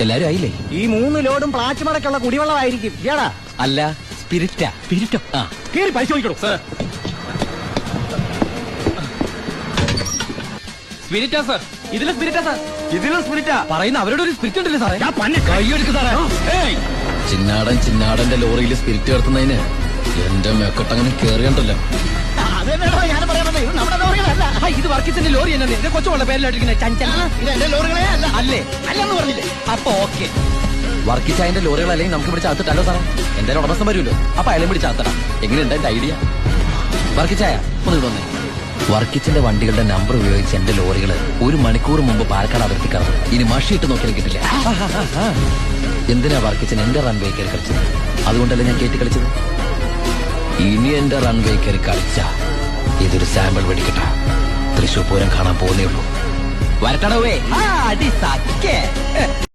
എല്ലാരും ആയില്ലേ? ഈ 3 ലോഡും പ്ലാച്ചുമടക്കുള്ള കുടിവെള്ളമായിരിക്കും. ഏടാ അല്ല, സ്പിരിറ്റാ. സ്പിരിറ്റോ? ആ, കേറി പരിശോധിക്കണോ? സ്പിരിറ്റാ സാർ. ഇതിലും സ്പിരിറ്റാ സാർ. ഇതിലും സ്പിരിറ്റാ. പറയുന്ന അവരോട് ഒരു സ്പിരിറ്റ് ഉണ്ടല്ലേ സാറേ? കൈയെടുക്ക് സാറേ. ചിന്നാടൻ ലോറിയിൽ സ്പിരിറ്റ് ചേർത്തുന്നതിന് എന്റെ മേക്കട്ടങ്ങനെ കേറിയണ്ടല്ലോ. ഇത് വർക്കിച്ചന്റെ ലോറി തന്നെ കൊച്ചുള്ള പേരിലായിട്ടിരിക്കുന്ന ചഞ്ചൽ. ഇതെന്റെ ലോറികളെ അല്ല. അല്ലേ? അല്ലെന്ന് പറഞ്ഞില്ലേ? അപ്പൊ ഓക്കെ. വർക്കിച്ചായന്റെ ലോറികളല്ലെങ്കിൽ നമുക്ക് പിടിച്ച് അകത്തിട്ടല്ലോ സാറേ. എന്തായാലും ഉടമസ്ഥം വരുമല്ലോ, അപ്പൊ അയാളെ പിടിച്ച് അകത്തടാം. എങ്ങനെയുണ്ട് എന്റെ ഐഡിയ? വർക്കിച്ചായ ഒന്ന് വന്നേ. വർക്കിച്ചിന്റെ വണ്ടികളുടെ നമ്പർ ഉപയോഗിച്ച് എന്റെ ലോറികള് 1 മണിക്കൂർ മുമ്പ് പാലക്കാട് അതിർത്തി കടന്നു. ഇനി മഷിയിട്ട് നോക്കിയാലും കിട്ടില്ല. എന്തിനാ വർക്കിച്ചൻ എന്റെ റൺവേ കയറി കളിച്ചത്? അതുകൊണ്ടല്ലേ ഞാൻ കയറ്റി കളിച്ചത്. ഇനി എന്റെ റൺവേ കയറി കളിച്ച ഇതൊരു സാമ്പിൾ വെടിക്കട്ട. തൃശൂർ പൂരം കാണാൻ പോകുന്നേ ഉള്ളൂ. വരട്ടടവേ.